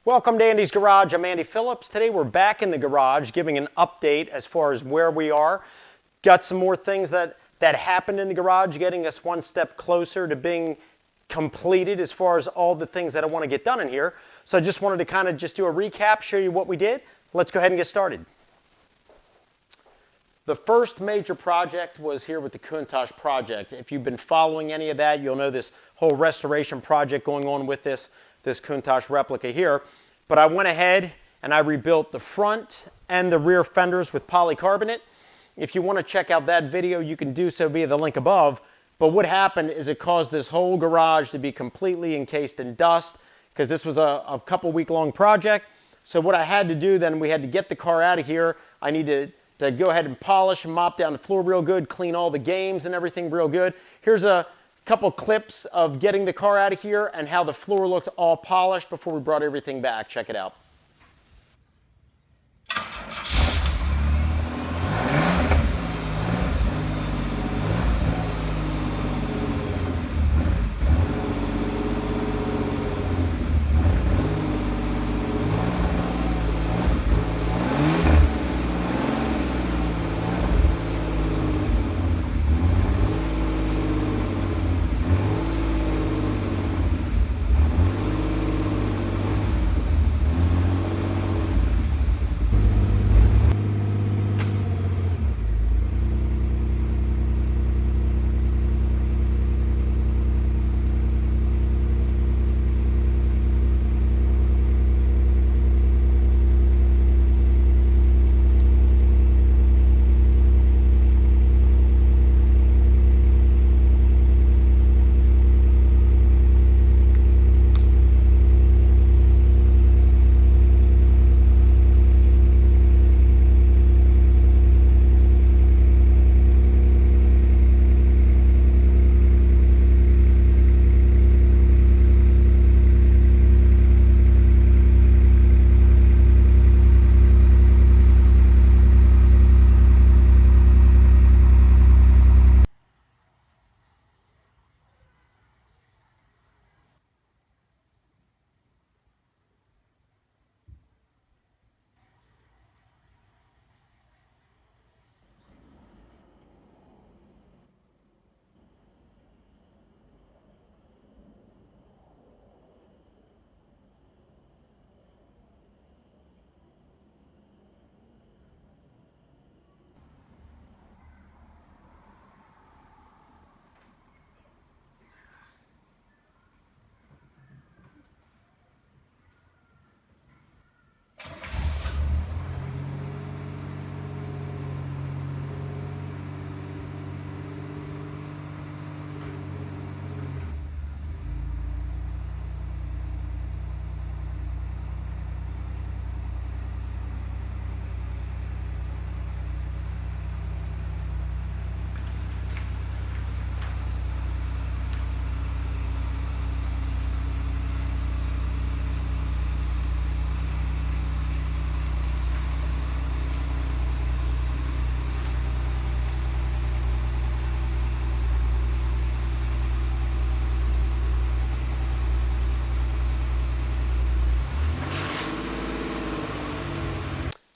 Welcome to Andy's Garage. I'm Andy Phillips. Today we're back in the garage giving an update as far as where we are. Got some more things that happened in the garage, getting us one step closer to being completed as far as all the things that I want to get done in here. So I just wanted to kind of just do a recap, show you what we did. Let's go ahead and get started. The first major project was here with the Countach Project. If you've been following any of that, you'll know this whole restoration project going on with this Countach replica here. But I went ahead and I rebuilt the front and the rear fenders with polycarbonate. If you want to check out that video, you can do so via the link above. But what happened is it caused this whole garage to be completely encased in dust because this was a couple week long project. So what I had to do then, we had to get the car out of here. I needed to go ahead and polish and mop down the floor real good, clean all the games and everything real good. Here's a couple clips of getting the car out of here and how the floor looked all polished before we brought everything back. Check it out.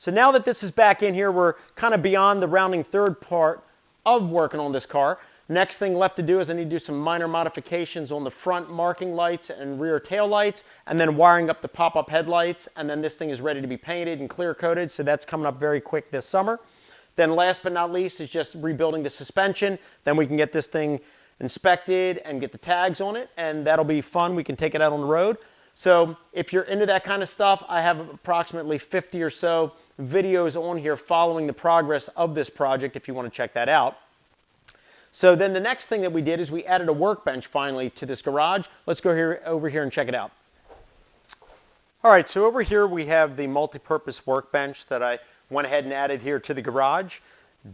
So now that this is back in here, we're kind of beyond the rounding third part of working on this car. Next thing left to do is I need to do some minor modifications on the front marking lights and rear tail lights, and then wiring up the pop-up headlights, and then this thing is ready to be painted and clear coated, so that's coming up very quick this summer. Then last but not least is just rebuilding the suspension. Then we can get this thing inspected and get the tags on it, and that'll be fun. We can take it out on the road. So if you're into that kind of stuff, I have approximately 50 or so videos on here following the progress of this project if you want to check that out. So then the next thing that we did is we added a workbench finally to this garage. Let's go over here and check it out. All right, so over here we have the multi-purpose workbench that I went ahead and added here to the garage.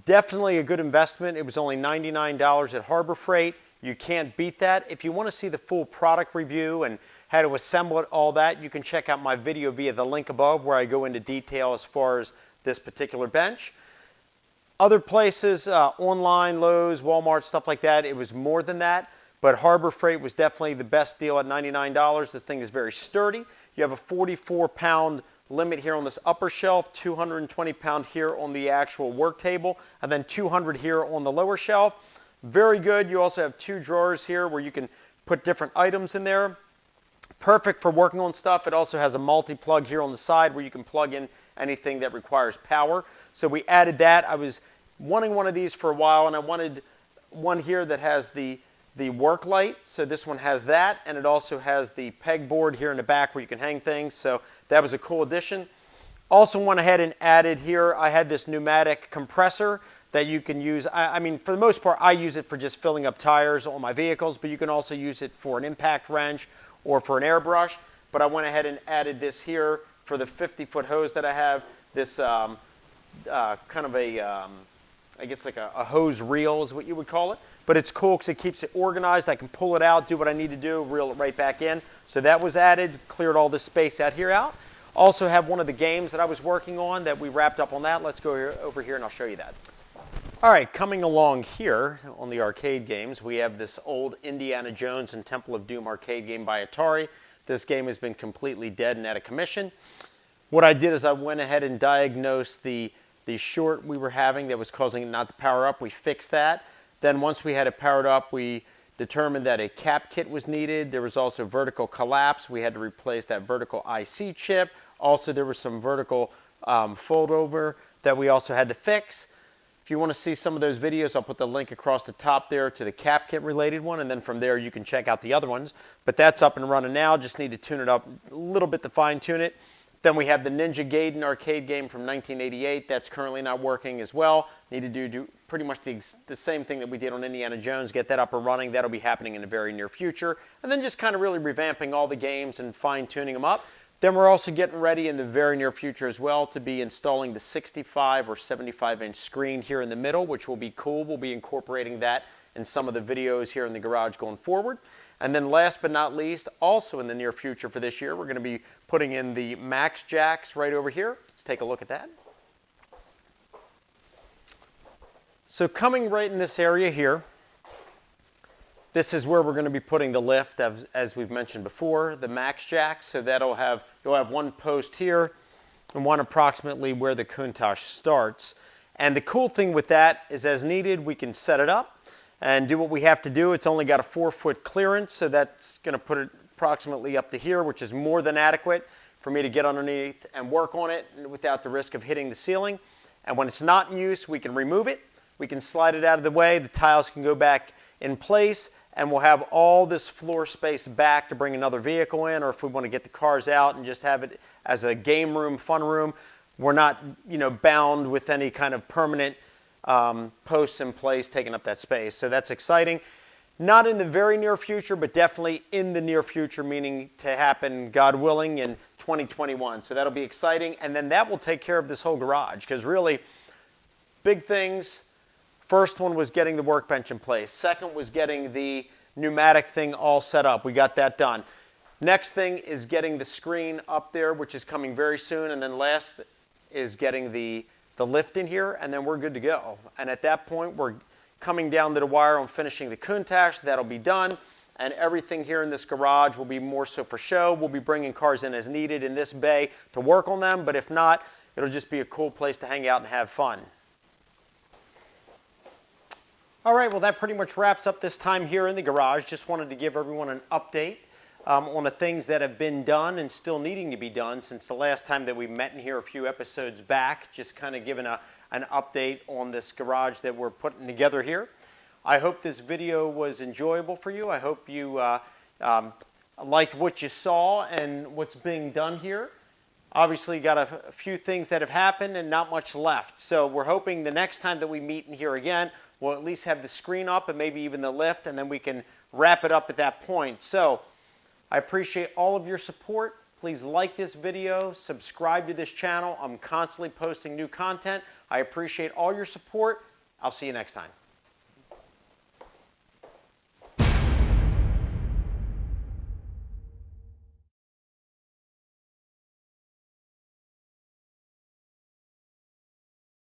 Definitely a good investment. It was only $99 at Harbor Freight. You can't beat that. If you want to see the full product review and how to assemble it, all that, you can check out my video via the link above where I go into detail as far as this particular bench. Other places, online, Lowe's, Walmart, stuff like that, it was more than that. But Harbor Freight was definitely the best deal at $99. The thing is very sturdy. You have a 44-pound limit here on this upper shelf, 220-pound here on the actual work table, and then 200 here on the lower shelf. Very good. You also have 2 drawers here where you can put different items in there. Perfect for working on stuff. It also has a multi-plug here on the side where you can plug in anything that requires power. So we added that. I was wanting one of these for a while, and I wanted one here that has the work light. So this one has that, and it also has the pegboard here in the back where you can hang things. So that was a cool addition. Also went ahead and added here, I had this pneumatic compressor that you can use. I mean, for the most part, I use it for just filling up tires on my vehicles, but you can also use it for an impact wrench or for an airbrush. But I went ahead and added this here for the 50-foot hose that I have. This kind of a, I guess like a hose reel is what you would call it. But it's cool because it keeps it organized. I can pull it out, do what I need to do, reel it right back in. So that was added, cleared all this space out here out. Also have one of the games that I was working on that we wrapped up on that. Let's go over here and I'll show you that. All right, coming along here on the arcade games, we have this old Indiana Jones and Temple of Doom arcade game by Atari. This game has been completely dead and out of commission. What I did is I went ahead and diagnosed the short we were having that was causing it not to power up. We fixed that. Then once we had it powered up, we determined that a cap kit was needed. There was also vertical collapse. We had to replace that vertical IC chip. Also, there was some vertical fold over that we also had to fix. If you want to see some of those videos, I'll put the link across the top there to the cap kit related one, and then from there you can check out the other ones. But that's up and running now. Just need to tune it up a little bit to fine tune it. Then we have the Ninja Gaiden arcade game from 1988. That's currently not working as well. Need to do pretty much the same thing that we did on Indiana Jones, get that up and running. That'll be happening in the very near future. And then just kind of really revamping all the games and fine-tuning them up. Then we're also getting ready in the very near future as well to be installing the 65 or 75-inch screen here in the middle, which will be cool. We'll be incorporating that in some of the videos here in the garage going forward. And then last but not least, also in the near future for this year, we're going to be putting in the max jacks right over here. Let's take a look at that. So coming right in this area here, this is where we're going to be putting the lift, as we've mentioned before, the max jack. So you'll have one post here and one approximately where the Countach starts. And the cool thing with that is as needed, we can set it up and do what we have to do. It's only got a 4-foot clearance, so that's going to put it approximately up to here, which is more than adequate for me to get underneath and work on it without the risk of hitting the ceiling. And when it's not in use, we can remove it. We can slide it out of the way. The tiles can go back in place, and we'll have all this floor space back to bring another vehicle in, or if we want to get the cars out and just have it as a game room, fun room, we're not, bound with any kind of permanent posts in place taking up that space. So that's exciting. Not in the very near future, but definitely in the near future, meaning to happen, God willing, in 2021. So that'll be exciting. And then that will take care of this whole garage, because really, big things. First one was getting the workbench in place. Second was getting the pneumatic thing all set up. We got that done. Next thing is getting the screen up there, which is coming very soon. And then last is getting the lift in here, and then we're good to go. And at that point, we're coming down to the wire on finishing the Countach. That'll be done. And everything here in this garage will be more so for show. We'll be bringing cars in as needed in this bay to work on them. But if not, it'll just be a cool place to hang out and have fun. All right, well, that pretty much wraps up this time here in the garage. Just wanted to give everyone an update on the things that have been done and still needing to be done since the last time that we met in here a few episodes back. Just kind of giving an update on this garage that we're putting together here. I hope this video was enjoyable for you. I hope you liked what you saw and what's being done here. Obviously got a few things that have happened and not much left. So we're hoping the next time that we meet in here again, we'll at least have the screen up and maybe even the lift, and then we can wrap it up at that point. So I appreciate all of your support. Please like this video, subscribe to this channel. I'm constantly posting new content. I appreciate all your support. I'll see you next time.